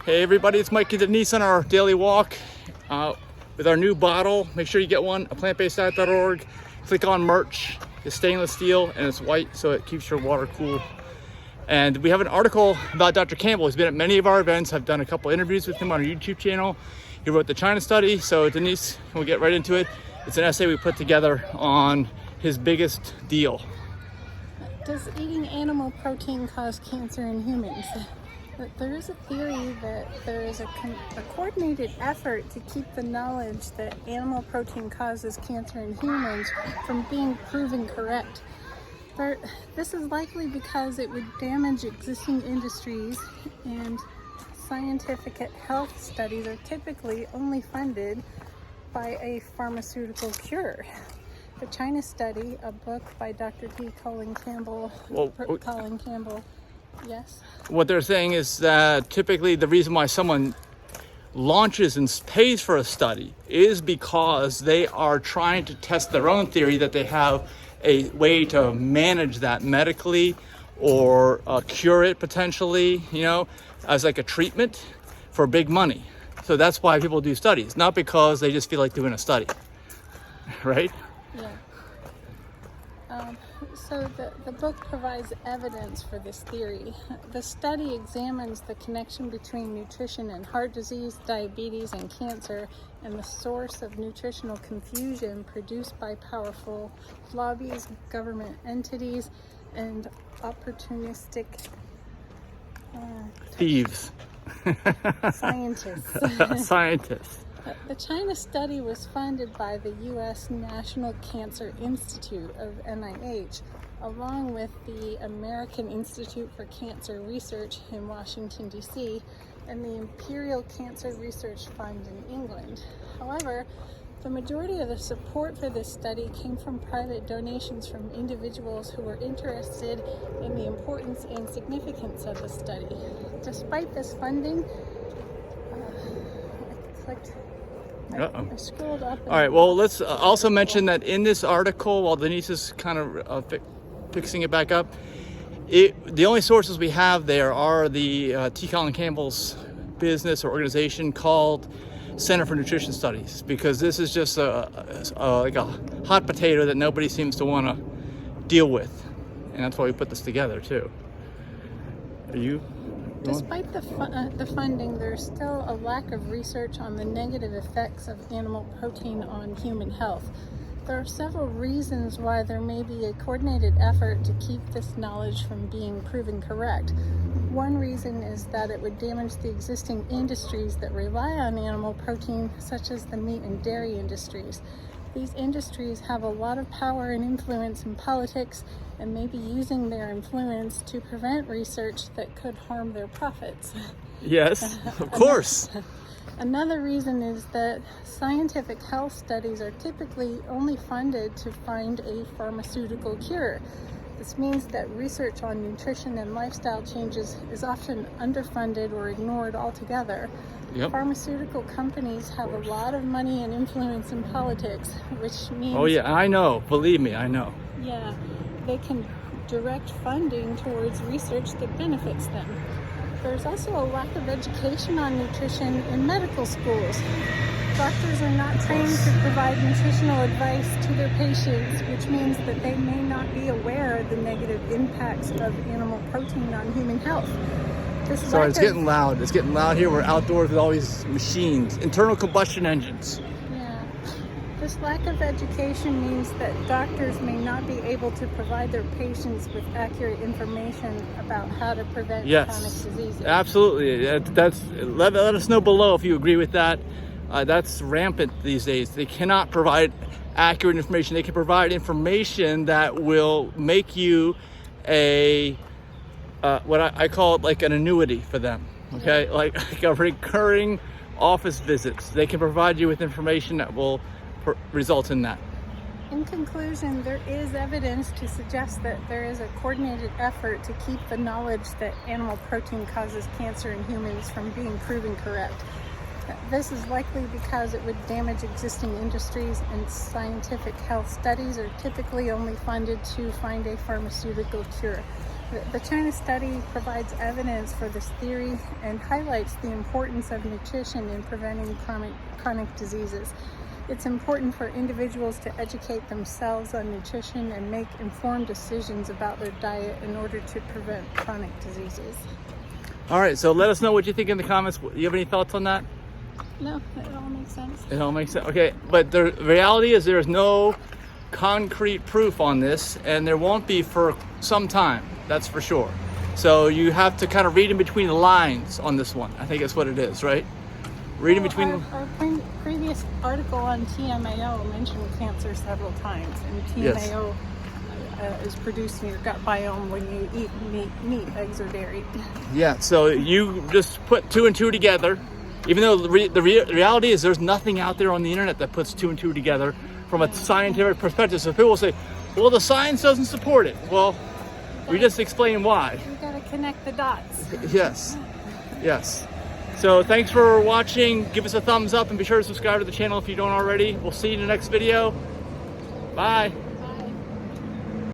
Hey everybody, it's Mike and Denise on our daily walk with our new bottle. Make sure you get one, aPlantBasedDiet.org. Click on merch. It's stainless steel and it's white, so it keeps your water cool. And we have an article about Dr. Campbell. He's been at many of our events. I've done a couple interviews with him on our YouTube channel. He wrote the China study. So Denise, we'll get right into it. It's an essay we put together on his biggest deal. Does eating animal protein cause cancer in humans? There is a theory that there is a coordinated effort to keep the knowledge that animal protein causes cancer in humans from being proven correct. This is likely because it would damage existing industries, and scientific health studies are typically only funded by a pharmaceutical cure. The China study, a book by Dr. Colin Campbell, yes? What they're saying is that typically the reason why someone launches and pays for a study is because they are trying to test their own theory that they have a way to manage that medically or cure it potentially, as like a treatment for big money. So that's why people do studies, not because they just feel like doing a study, right? Yeah. So the book provides evidence for this theory. The study examines the connection between nutrition and heart disease, diabetes, and cancer, and the source of nutritional confusion produced by powerful lobbies, government entities, and opportunistic thieves. Scientists. The China study was funded by the U.S. National Cancer Institute of NIH, along with the American Institute for Cancer Research in Washington, D.C., and the Imperial Cancer Research Fund in England. However, the majority of the support for this study came from private donations from individuals who were interested in the importance and significance of the study. Despite this funding, I scrolled up. All right, well, let's also mention that in this article, while Denise is kind of fixing it back up, the only sources we have there are the Colin Campbell's business or organization called Center for Nutrition Studies, because this is just like a hot potato that nobody seems to want to deal with. And that's why we put this together, too. Are you? Despite the funding, there's still a lack of research on the negative effects of animal protein on human health. There are several reasons why there may be a coordinated effort to keep this knowledge from being proven correct. One reason is that it would damage the existing industries that rely on animal protein, such as the meat and dairy industries. These industries have a lot of power and influence in politics and may be using their influence to prevent research that could harm their profits. Yes, of course. Another reason is that scientific health studies are typically only funded to find a pharmaceutical cure. This means that research on nutrition and lifestyle changes is often underfunded or ignored altogether. Yep. Pharmaceutical companies have a lot of money and influence in politics, which means... Oh yeah, I know. Believe me, I know. Yeah, they can direct funding towards research that benefits them. There's also a lack of education on nutrition in medical schools. Doctors are not trained to provide nutritional advice to their patients, which means that they may not be aware of the negative impacts of animal protein on human health. Sorry, it's getting loud. It's getting loud here. We're outdoors with all these machines, internal combustion engines. Yeah. This lack of education means that doctors may not be able to provide their patients with accurate information about how to prevent chronic diseases. Absolutely. Let us know below if you agree with that. That's rampant these days. They cannot provide accurate information. They can provide information that will make you what I call it like an annuity for them, okay? Yeah. Like a recurring office visits. They can provide you with information that will result in that. In conclusion, there is evidence to suggest that there is a coordinated effort to keep the knowledge that animal protein causes cancer in humans from being proven correct. This is likely because it would damage existing industries, and scientific health studies are typically only funded to find a pharmaceutical cure. The China study provides evidence for this theory and highlights the importance of nutrition in preventing chronic diseases. It's important for individuals to educate themselves on nutrition and make informed decisions about their diet in order to prevent chronic diseases. All right, so let us know what you think in the comments. Do you have any thoughts on that? No, it all makes sense. It all makes sense. Okay, but the reality is there is no concrete proof on this, and there won't be for some time. That's for sure. So you have to kind of read in between the lines on this one. I think that's what it is, right? Read in between. Our previous article on TMAO mentioned cancer several times, and TMAO is produced in your gut biome when you eat meat, eggs, or dairy. Yeah, so you just put 2 and 2 together, even though the reality is there's nothing out there on the internet that puts 2 and 2 together from a scientific perspective. So people will say, well, the science doesn't support it. Well, we just explain why. You gotta connect the dots. Yes, yes. So thanks for watching. Give us a thumbs up and be sure to subscribe to the channel if you don't already. We'll see you in the next video. Bye.